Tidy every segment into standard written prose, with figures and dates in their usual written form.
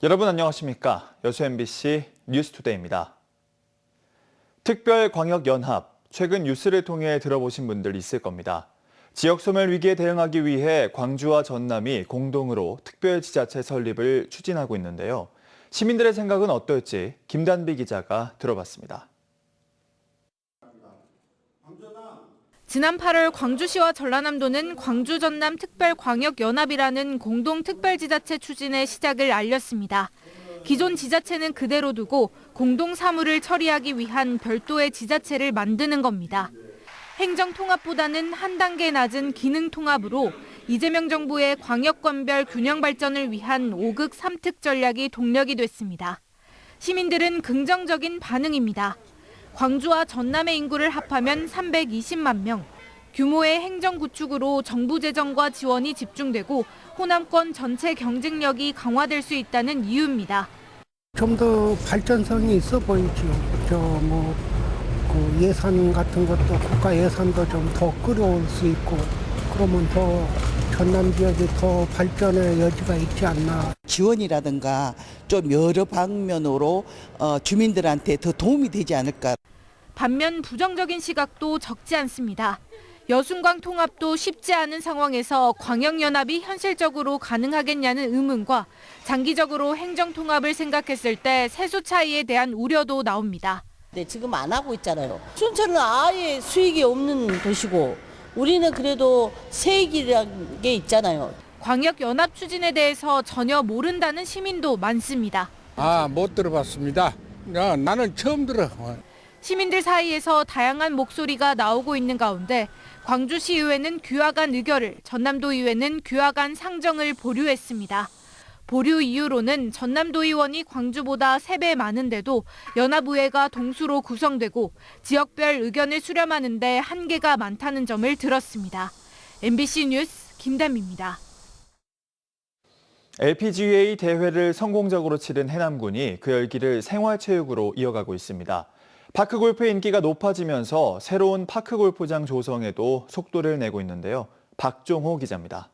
여러분 안녕하십니까? 여수 MBC 뉴스투데이입니다. 특별광역연합, 최근 뉴스를 통해 들어보신 분들 있을 겁니다. 지역 소멸 위기에 대응하기 위해 광주와 전남이 공동으로 특별지자체 설립을 추진하고 있는데요. 시민들의 생각은 어떨지 김단비 기자가 들어봤습니다. 지난 8월 광주시와 전라남도는 광주 전남 특별광역연합이라는 공동 특별지자체 추진의 시작을 알렸습니다. 기존 지자체는 그대로 두고 공동 사무를 처리하기 위한 별도의 지자체를 만드는 겁니다. 행정통합보다는 한 단계 낮은 기능통합으로 이재명 정부의 광역권별 균형 발전을 위한 5극 3특 전략이 동력이 됐습니다. 시민들은 긍정적인 반응입니다. 광주와 전남의 인구를 합하면 320만 명, 규모의 행정 구축으로 정부 재정과 지원이 집중되고 호남권 전체 경쟁력이 강화될 수 있다는 이유입니다. 좀 더 발전성이 있어 보이죠. 그 예산 같은 것도 국가 예산도 좀 더 끌어올 수 있고 그러면 더 전남 지역이 더 발전의 여지가 있지 않나. 지원이라든가 좀 여러 방면으로 주민들한테 더 도움이 되지 않을까. 반면 부정적인 시각도 적지 않습니다. 여순광 통합도 쉽지 않은 상황에서 광역연합이 현실적으로 가능하겠냐는 의문과 장기적으로 행정통합을 생각했을 때 세수 차이에 대한 우려도 나옵니다. 네, 지금 안 하고 있잖아요. 순천은 아예 수익이 없는 도시고 우리는 그래도 세익이라는 게 있잖아요. 광역연합 추진에 대해서 전혀 모른다는 시민도 많습니다. 못 들어봤습니다. 나는 처음 들어. 시민들 사이에서 다양한 목소리가 나오고 있는 가운데 광주시의회는 규화관 의결을, 전남도의회는 규화관 상정을 보류했습니다. 보류 이유로는 전남도의원이 광주보다 3배 많은데도 연합의회가 동수로 구성되고 지역별 의견을 수렴하는 데 한계가 많다는 점을 들었습니다. MBC 뉴스 김단비입니다. LPGA 대회를 성공적으로 치른 해남군이 그 열기를 생활체육으로 이어가고 있습니다. 파크골프의 인기가 높아지면서 새로운 파크골프장 조성에도 속도를 내고 있는데요. 박종호 기자입니다.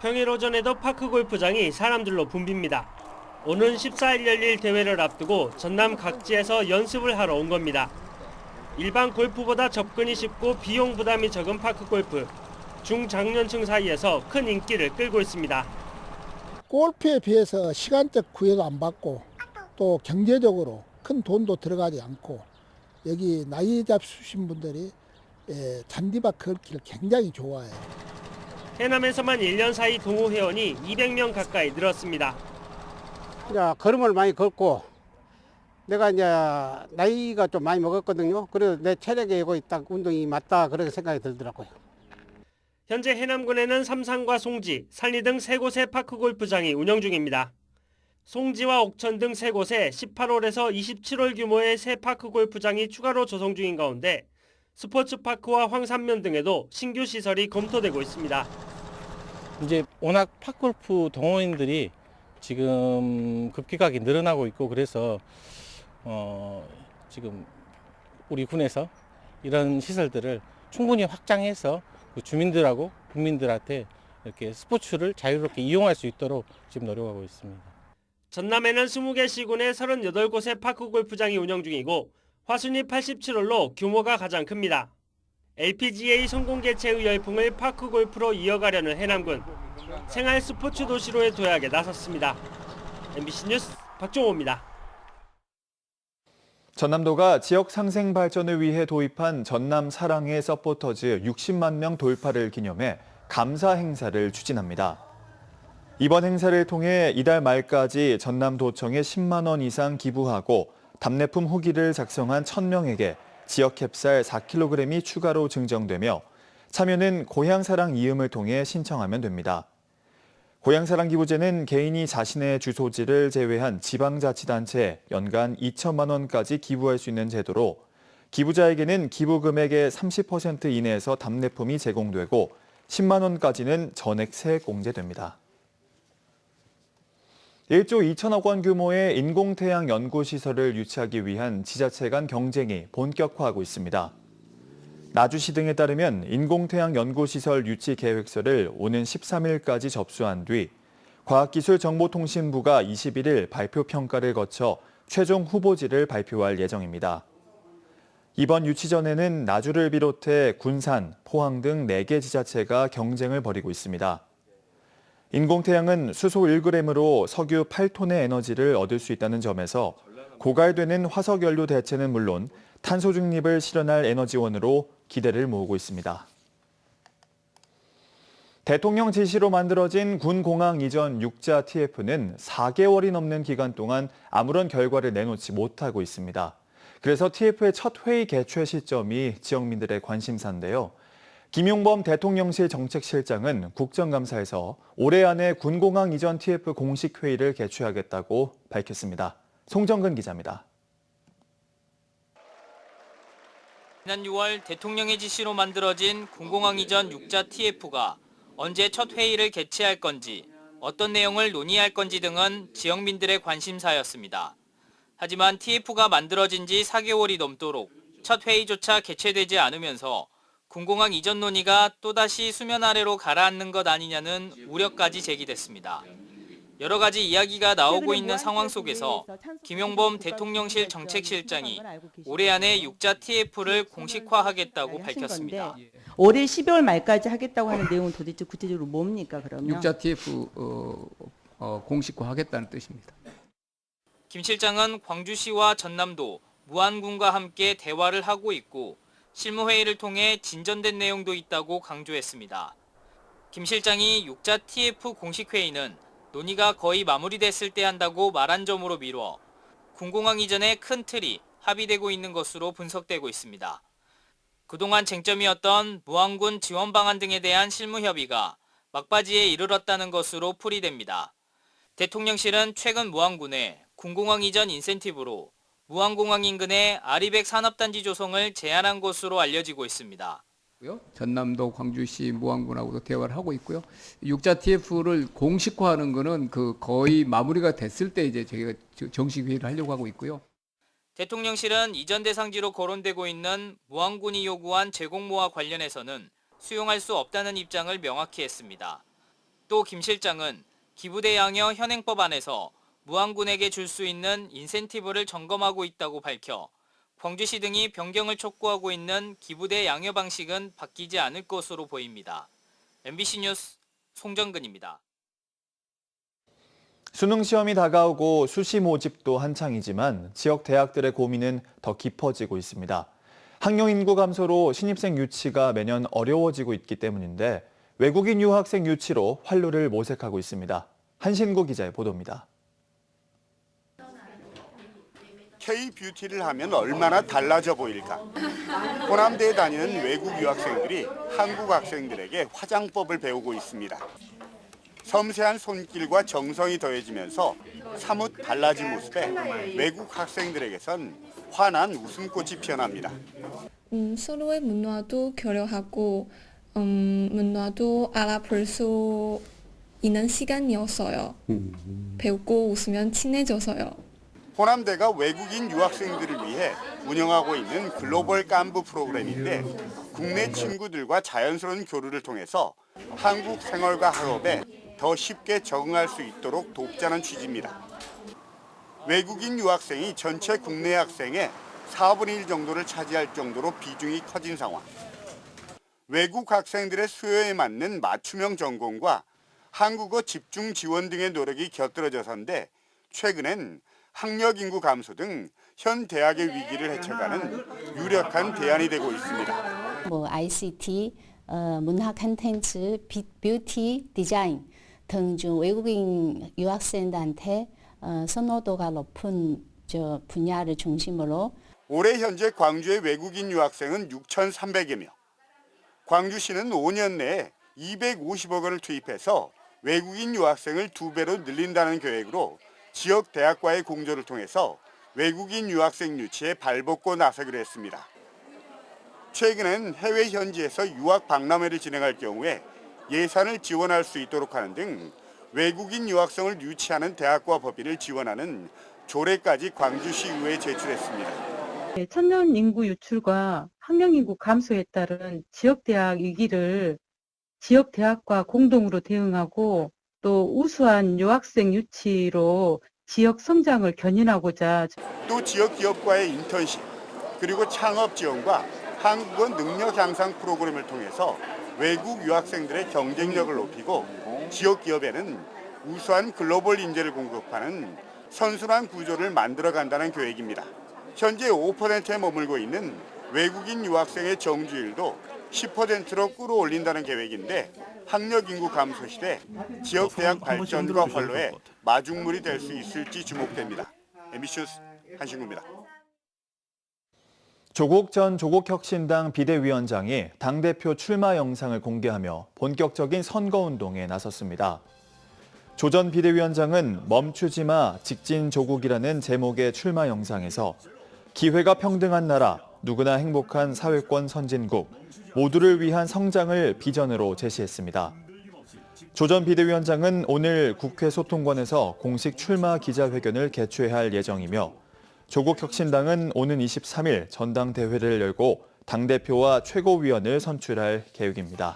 평일 오전에도 파크골프장이 사람들로 붐빕니다. 오는 14일 열릴 대회를 앞두고 전남 각지에서 연습을 하러 온 겁니다. 일반 골프보다 접근이 쉽고 비용 부담이 적은 파크골프. 중장년층 사이에서 큰 인기를 끌고 있습니다. 골프에 비해서 시간적 구애도 안 받고 또 경제적으로 큰 돈도 들어가지 않고 여기 나이 잡수신 분들이 잔디밭 걷기를 굉장히 좋아해요. 해남에서만 1년 사이 동호 회원이 200명 가까이 늘었습니다. 이제 걸음을 많이 걷고 내가 이제 나이가 좀 많이 먹었거든요. 그래서 내 체력에 이거 딱 운동이 맞다 그렇게 생각이 들더라고요. 현재 해남군에는 삼산과 송지, 산리 등 3곳의 파크골프장이 운영 중입니다. 송지와 옥천 등 3곳에 18홀에서 27홀 규모의 새 파크골프장이 추가로 조성 중인 가운데 스포츠파크와 황산면 등에도 신규 시설이 검토되고 있습니다. 이제 워낙 파크골프 동호인들이 지금 급격하게 늘어나고 있고 그래서 지금 우리 군에서 이런 시설들을 충분히 확장해서 그 주민들하고 국민들한테 이렇게 스포츠를 자유롭게 이용할 수 있도록 지금 노력하고 있습니다. 전남에는 20개 시군에 38곳의 파크골프장이 운영 중이고 화순이 87홀로 규모가 가장 큽니다. LPGA 성공 개최의 열풍을 파크골프로 이어가려는 해남군. 생활 스포츠 도시로의 도약에 나섰습니다. MBC 뉴스 박종호입니다. 전남도가 지역 상생 발전을 위해 도입한 전남 사랑의 서포터즈 60만 명 돌파를 기념해 감사 행사를 추진합니다. 이번 행사를 통해 이달 말까지 전남도청에 10만 원 이상 기부하고 답례품 후기를 작성한 1,000명에게 지역 캡쌀 4kg이 추가로 증정되며 참여는 고향사랑 이음을 통해 신청하면 됩니다. 고향사랑 기부제는 개인이 자신의 주소지를 제외한 지방자치단체에 연간 2천만 원까지 기부할 수 있는 제도로 기부자에게는 기부 금액의 30% 이내에서 답례품이 제공되고 10만 원까지는 전액 세액 공제됩니다. 1조 2천억 원 규모의 인공태양 연구시설을 유치하기 위한 지자체 간 경쟁이 본격화하고 있습니다. 나주시 등에 따르면 인공태양 연구시설 유치 계획서를 오는 13일까지 접수한 뒤 과학기술정보통신부가 21일 발표 평가를 거쳐 최종 후보지를 발표할 예정입니다. 이번 유치전에는 나주를 비롯해 군산, 포항 등 4개 지자체가 경쟁을 벌이고 있습니다. 인공태양은 수소 1g으로 석유 8톤의 에너지를 얻을 수 있다는 점에서 고갈되는 화석연료 대체는 물론 탄소 중립을 실현할 에너지원으로 기대를 모으고 있습니다. 대통령 지시로 만들어진 군공항 이전 6자 TF는 4개월이 넘는 기간 동안 아무런 결과를 내놓지 못하고 있습니다. 그래서 TF의 첫 회의 개최 시점이 지역민들의 관심사인데요. 김용범 대통령실 정책실장은 국정감사에서 올해 안에 군공항 이전 TF 공식 회의를 개최하겠다고 밝혔습니다. 송정근 기자입니다. 지난 6월 대통령의 지시로 만들어진 군공항 이전 6자 TF가 언제 첫 회의를 개최할 건지, 어떤 내용을 논의할 건지 등은 지역민들의 관심사였습니다. 하지만 TF가 만들어진 지 4개월이 넘도록 첫 회의조차 개최되지 않으면서 군공항 이전 논의가 또다시 수면 아래로 가라앉는 것 아니냐는 우려까지 제기됐습니다. 여러 가지 이야기가 나오고 있는 상황 속에서 김용범 대통령실 정책실장이 올해 안에 6자 TF를 공식화하겠다고 밝혔습니다. 올해 12월 말까지 하겠다고 하는 내용은 도대체 구체적으로 뭡니까, 그러면? 6자 TF 공식화하겠다는 뜻입니다. 김 실장은 광주시와 전남도, 무안군과 함께 대화를 하고 있고 실무회의를 통해 진전된 내용도 있다고 강조했습니다. 김 실장이 6자 TF 공식회의는 논의가 거의 마무리됐을 때 한다고 말한 점으로 미뤄 군공항 이전의 큰 틀이 합의되고 있는 것으로 분석되고 있습니다. 그동안 쟁점이었던 무안군 지원 방안 등에 대한 실무 협의가 막바지에 이르렀다는 것으로 풀이됩니다. 대통령실은 최근 무안군에 군공항 이전 인센티브로 무안공항 인근에 아리백 산업단지 조성을 제안한 것으로 알려지고 있습니다. 전남도 광주시 무안군하고도 대화를 하고 있고요. 6자 TF를 공식화하는 것은 거의 마무리가 됐을 때 이제 저희가 정식 회의를 하려고 하고 있고요. 대통령실은 이전 대상지로 거론되고 있는 무안군이 요구한 제공모와 관련해서는 수용할 수 없다는 입장을 명확히 했습니다. 또 김 실장은 기부대 양여 현행법 안에서 무안군에게 줄 수 있는 인센티브를 점검하고 있다고 밝혀 광주시 등이 변경을 촉구하고 있는 기부대 양여 방식은 바뀌지 않을 것으로 보입니다. MBC 뉴스 송정근입니다. 수능 시험이 다가오고 수시 모집도 한창이지만 지역 대학들의 고민은 더 깊어지고 있습니다. 학령 인구 감소로 신입생 유치가 매년 어려워지고 있기 때문인데 외국인 유학생 유치로 활로를 모색하고 있습니다. 한신구 기자의 보도입니다. K-뷰티를 하면 얼마나 달라져 보일까? 호남대에 다니는 외국 유학생들이 한국 학생들에게 화장법을 배우고 있습니다. 섬세한 손길과 정성이 더해지면서 사뭇 달라진 모습에 외국 학생들에게선 환한 웃음꽃이 피어납니다. 서로의 문화도 교류하고 문화도 알아볼 수 있는 시간이었어요. 배우고 웃으면 친해져서요. 호남대가 외국인 유학생들을 위해 운영하고 있는 글로벌 깐부 프로그램인데 국내 친구들과 자연스러운 교류를 통해서 한국 생활과 학업에 더 쉽게 적응할 수 있도록 돕자는 취지입니다. 외국인 유학생이 전체 국내 학생의 4분의 1 정도를 차지할 정도로 비중이 커진 상황. 외국 학생들의 수요에 맞는 맞춤형 전공과 한국어 집중 지원 등의 노력이 곁들여져서인데 최근엔 학력 인구 감소 등 현 대학의 위기를 헤쳐가는 유력한 대안이 되고 있습니다. ICT, 문화 콘텐츠, 뷰티, 디자인 등 중 외국인 유학생들한테 선호도가 높은 분야를 중심으로 올해 현재 광주의 외국인 유학생은 6,300여 명. 광주시는 5년 내에 250억 원을 투입해서 외국인 유학생을 2배로 늘린다는 계획으로 지역 대학과의 공조를 통해서 외국인 유학생 유치에 발벗고 나서기로 했습니다. 최근엔 해외 현지에서 유학 박람회를 진행할 경우에 예산을 지원할 수 있도록 하는 등 외국인 유학생을 유치하는 대학과 법인을 지원하는 조례까지 광주시의회에 제출했습니다. 천년 인구 유출과 학령 인구 감소에 따른 지역 대학 위기를 지역 대학과 공동으로 대응하고 또 우수한 유학생 유치로 지역 성장을 견인하고자 또 지역 기업과의 인턴십, 그리고 창업 지원과 한국어 능력 향상 프로그램을 통해서 외국 유학생들의 경쟁력을 높이고 지역 기업에는 우수한 글로벌 인재를 공급하는 선순환 구조를 만들어간다는 계획입니다. 현재 5%에 머물고 있는 외국인 유학생의 정주율도 10%로 끌어올린다는 계획인데 학력 인구 감소 시대 지역 대학 발전과 활로에 마중물이 될 수 있을지 주목됩니다. MBC 뉴스 한신구입니다. 조국 전 조국혁신당 비대위원장이 당대표 출마 영상을 공개하며 본격적인 선거운동에 나섰습니다. 조 전 비대위원장은 멈추지마 직진 조국이라는 제목의 출마 영상에서 기회가 평등한 나라, 누구나 행복한 사회권 선진국, 모두를 위한 성장을 비전으로 제시했습니다. 조 전 비대위원장은 오늘 국회 소통관에서 공식 출마 기자회견을 개최할 예정이며 조국혁신당은 오는 23일 전당대회를 열고 당대표와 최고위원을 선출할 계획입니다.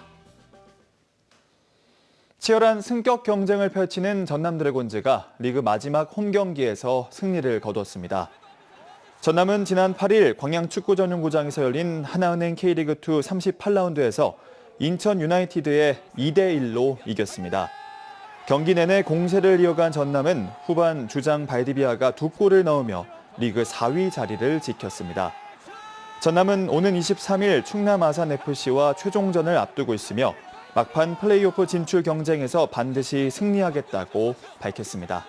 치열한 승격 경쟁을 펼치는 전남 드래곤즈가 리그 마지막 홈 경기에서 승리를 거뒀습니다. 전남은 지난 8일 광양축구전용구장에서 열린 하나은행 K리그2 38라운드에서 인천 유나이티드에 2대1로 이겼습니다. 경기 내내 공세를 이어간 전남은 후반 주장 발디비아가 2골을 넣으며 리그 4위 자리를 지켰습니다. 전남은 오는 23일 충남 아산FC와 최종전을 앞두고 있으며 막판 플레이오프 진출 경쟁에서 반드시 승리하겠다고 밝혔습니다.